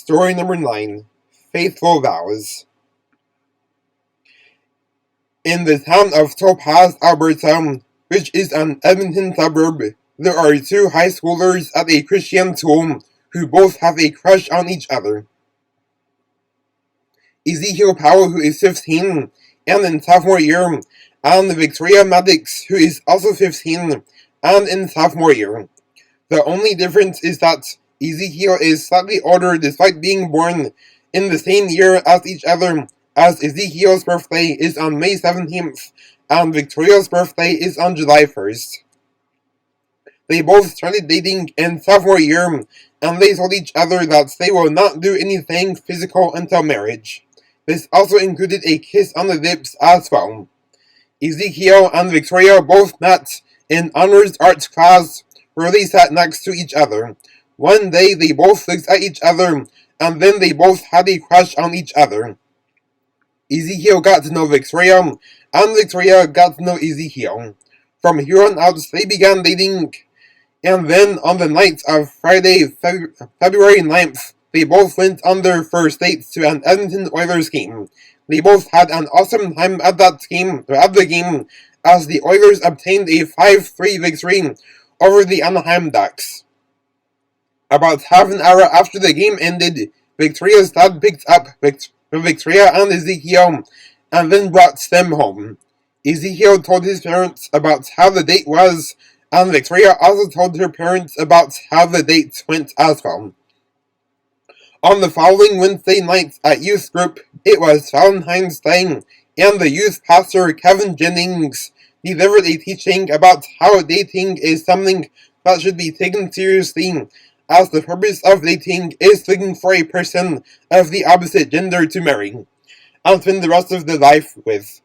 Story number 9, Faithful Vows. In the town of Topaz, Alberta, which is an Edmonton suburb, there are two high schoolers at a Christian school who both have a crush on each other. Ezekiel Powell, who is 15 and in sophomore year, and Victoria Maddox, who is also 15 and in sophomore year. The only difference is that Ezekiel is slightly older despite being born in the same year as each other, as Ezekiel's birthday is on May 17th and Victoria's birthday is on July 1st. They both started dating in sophomore year, and they told each other that they will not do anything physical until marriage. This also included a kiss on the lips as well. Ezekiel and Victoria both met in honors arts class where they sat next to each other. One day they both looked at each other, and then they both had a crush on each other. Ezekiel got to know Victoria, and Victoria got to know Ezekiel. From here on out, they began dating, and then on the night of Friday, February 9th, they both went on their first dates to an Edmonton Oilers game. They both had an awesome time at the game, as the Oilers obtained a 5-3 victory over the Anaheim Ducks. About half an hour after the game ended, Victoria's dad picked up Victoria and Ezekiel and then brought them home. Ezekiel told his parents about how the date was, and Victoria also told her parents about how the date went as well. On the following Wednesday night at youth group, it was Valentine's Day, and the youth pastor Kevin Jennings delivered a teaching about how dating is something that should be taken seriously, as the purpose of dating is looking for a person of the opposite gender to marry and spend the rest of their life with.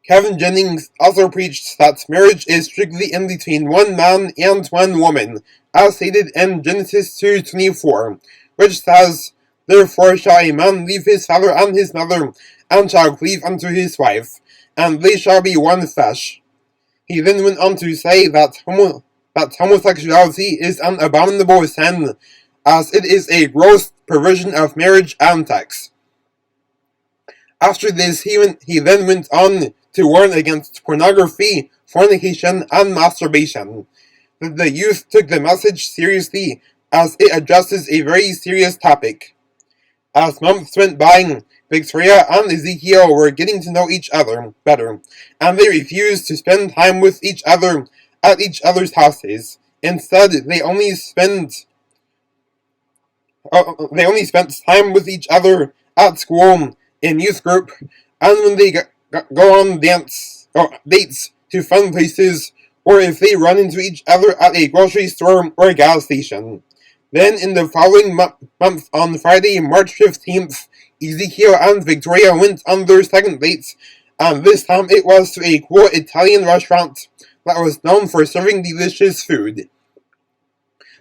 Kevin Jennings also preached that marriage is strictly in between one man and one woman, as stated in Genesis 2:24, which says, "Therefore shall a man leave his father and his mother, and shall cleave unto his wife, and they shall be one flesh." He then went on to say that homosexuality is an abominable sin, as it is a gross perversion of marriage and sex. After this, he then went on to warn against pornography, fornication, and masturbation. The youth took the message seriously, as it addresses a very serious topic. As months went by, Victoria and Ezekiel were getting to know each other better, and they refused to spend time with each other at each other's houses. Instead, they only spent time with each other at school, in youth group, and when they go on dates to fun places, or if they run into each other at a grocery store or gas station. Then in the following month, on Friday, March 15th, Ezekiel and Victoria went on their second date, and this time it was to a cool Italian restaurant that was known for serving delicious food.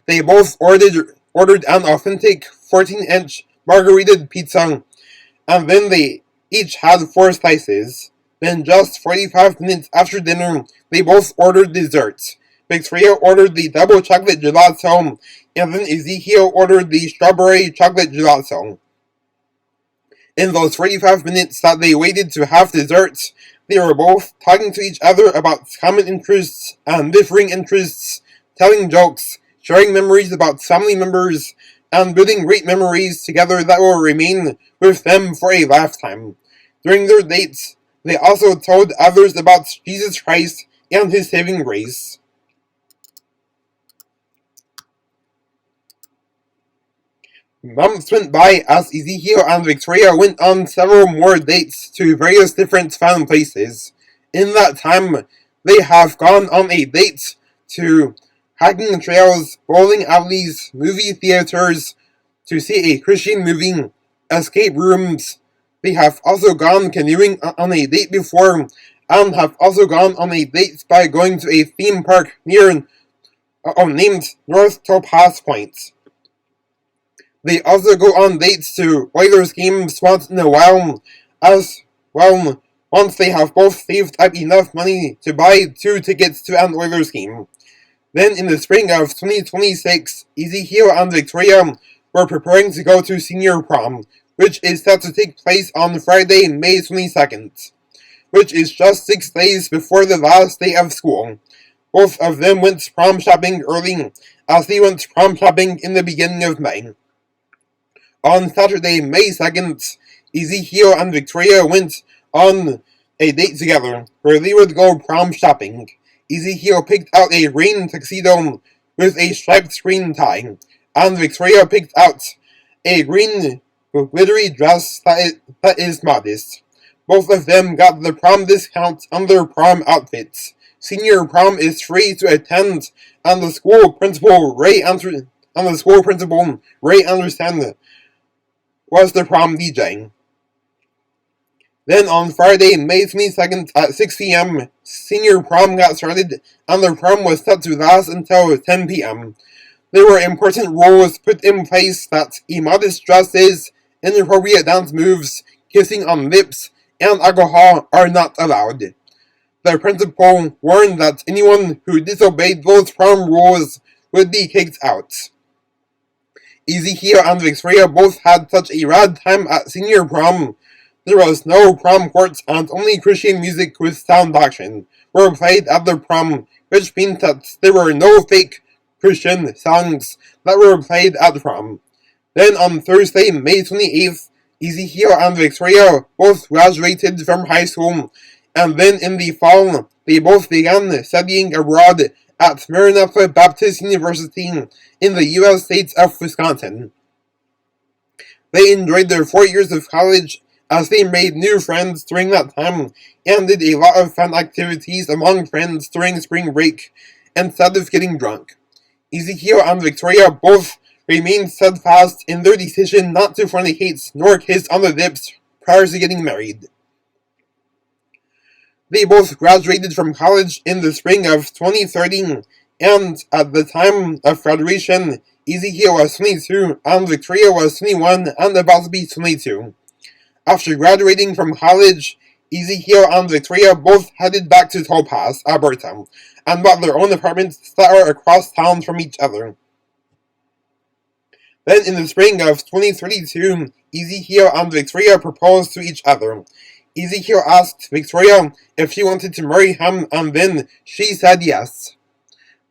They both ordered an authentic 14-inch margherita pizza, and then they each had 4 slices. Then just 45 minutes after dinner, they both ordered desserts. Victoria ordered the double chocolate gelato, and then Ezekiel ordered the strawberry chocolate gelato. In those 45 minutes that they waited to have desserts, they were both talking to each other about common interests and differing interests, telling jokes, sharing memories about family members, and building great memories together that will remain with them for a lifetime. During their dates, they also told others about Jesus Christ and His saving grace. Months went by as Ezekiel and Victoria went on several more dates to various different fun places. In that time, they have gone on a date to hiking trails, bowling alleys, movie theaters, to see a Christian movie, escape rooms. They have also gone canoeing on a date before, and have also gone on a date by going to a theme park named North Topaz Point. They also go on dates to Oilers games once in a while, as well, once they have both saved up enough money to buy 2 tickets to an Oilers game. Then in the spring of 2026, Ezekiel and Victoria were preparing to go to senior prom, which is set to take place on Friday, May 22nd, which is just 6 days before the last day of school. Both of them went prom shopping early, as they went prom shopping in the beginning of May. On Saturday, May 2nd, Ezekiel and Victoria went on a date together, where they would go prom shopping. Ezekiel picked out a rain tuxedo with a striped green tie, and Victoria picked out a green glittery dress that is modest. Both of them got the prom discount on their prom outfits. Senior prom is free to attend, and the school principal, Ray Anderson, was the prom DJ. Then on Friday, May 22nd at 6 p.m., senior prom got started, and the prom was set to last until 10 p.m. There were important rules put in place that immodest dresses, inappropriate dance moves, kissing on lips, and alcohol are not allowed. The principal warned that anyone who disobeyed those prom rules would be kicked out. Ezekiel and Victoria both had such a rad time at senior prom. There was no prom court, and only Christian music with sound doctrine were played at the prom, which means that there were no fake Christian songs that were played at the prom. Then on Thursday, May 28th, Ezekiel and Victoria both graduated from high school, and then in the fall, they both began studying abroad at Maranatha Baptist University in the U.S. state of Wisconsin. They enjoyed their 4 years of college, as they made new friends during that time, and did a lot of fun activities among friends during spring break, instead of getting drunk. Ezekiel and Victoria both remained steadfast in their decision not to fornicate nor kiss on the lips prior to getting married. They both graduated from college in the spring of 2013, and at the time of graduation, Ezekiel was 22, and Victoria was 21 and about to be 22. After graduating from college, Ezekiel and Victoria both headed back to Topaz, Alberta, and bought their own apartments that are across town from each other. Then in the spring of 2032, Ezekiel and Victoria proposed to each other. Ezekiel asked Victoria if she wanted to marry him, and then she said yes.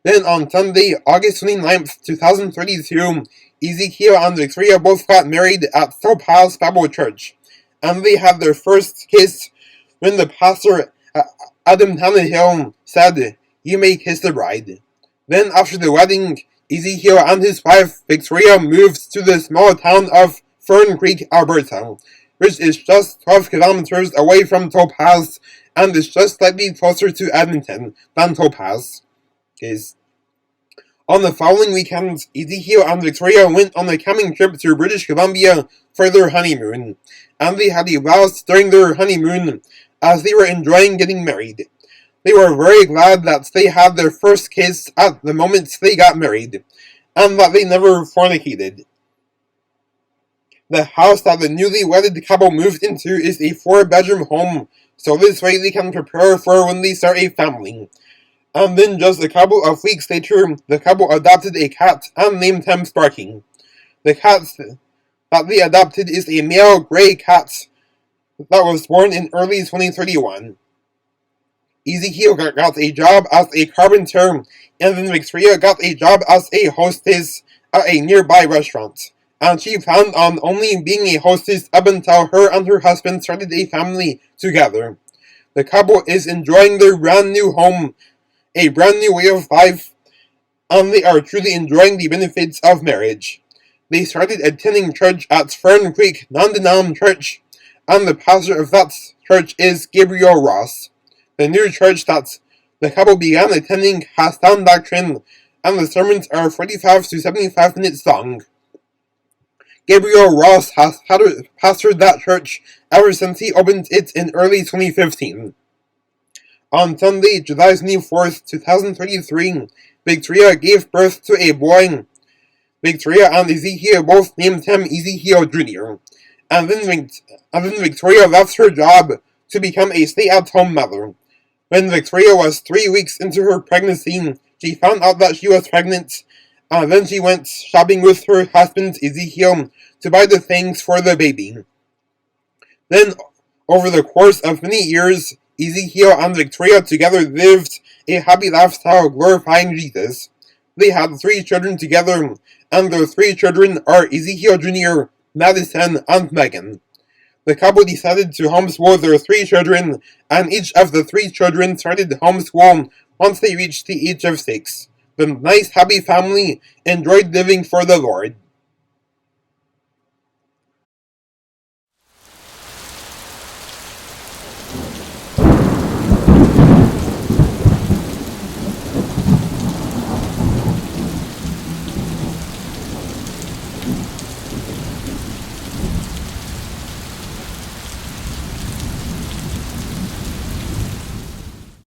Then on Sunday, August 29th, 2032, Ezekiel and Victoria both got married at Topaz Bible Church, and they had their first kiss when the pastor, Adam Tannehill, said, "You may kiss the bride." Then after the wedding, Ezekiel and his wife, Victoria, moved to the small town of Fern Creek, Alberta, which is just 12 kilometers away from Topaz, and is just slightly closer to Edmonton than Topaz is. On the following weekend, Ezekiel and Victoria went on a camping trip to British Columbia for their honeymoon, and they had a blast during their honeymoon as they were enjoying getting married. They were very glad that they had their first kiss at the moment they got married, and that they never fornicated. The house that the newly wedded couple moved into is a 4-bedroom home, so this way they can prepare for when they start a family. And then just a couple of weeks later, the couple adopted a cat and named him Sparky. The cat that they adopted is a male gray cat that was born in early 2031. Ezekiel got a job as a carpenter, and then Victoria got a job as a hostess at a nearby restaurant. And she planned on only being a hostess up until her and her husband started a family together. The couple is enjoying their brand new home, a brand new way of life, and they are truly enjoying the benefits of marriage. They started attending church at Fern Creek Non-Denom Church, and the pastor of that church is Gabriel Ross. The new church that the couple began attending has sound doctrine, and the sermons are 45 to 75 minutes long. Gabriel Ross has pastored that church ever since he opened it in early 2015. On Sunday, July 24th, 2023, Victoria gave birth to a boy. Victoria and Ezekiel both named him Ezekiel Jr., and then Victoria left her job to become a stay-at-home mother. When Victoria was 3 weeks into her pregnancy, she found out that she was pregnant, Then she went shopping with her husband Ezekiel to buy the things for the baby. Then, over the course of many years, Ezekiel and Victoria together lived a happy lifestyle glorifying Jesus. They had 3 children together, and their 3 children are Ezekiel Jr., Madison, and Megan. The couple decided to homeschool their 3 children, and each of the 3 children started homeschool once they reached the age of 6. The nice, happy family enjoyed living for the Lord.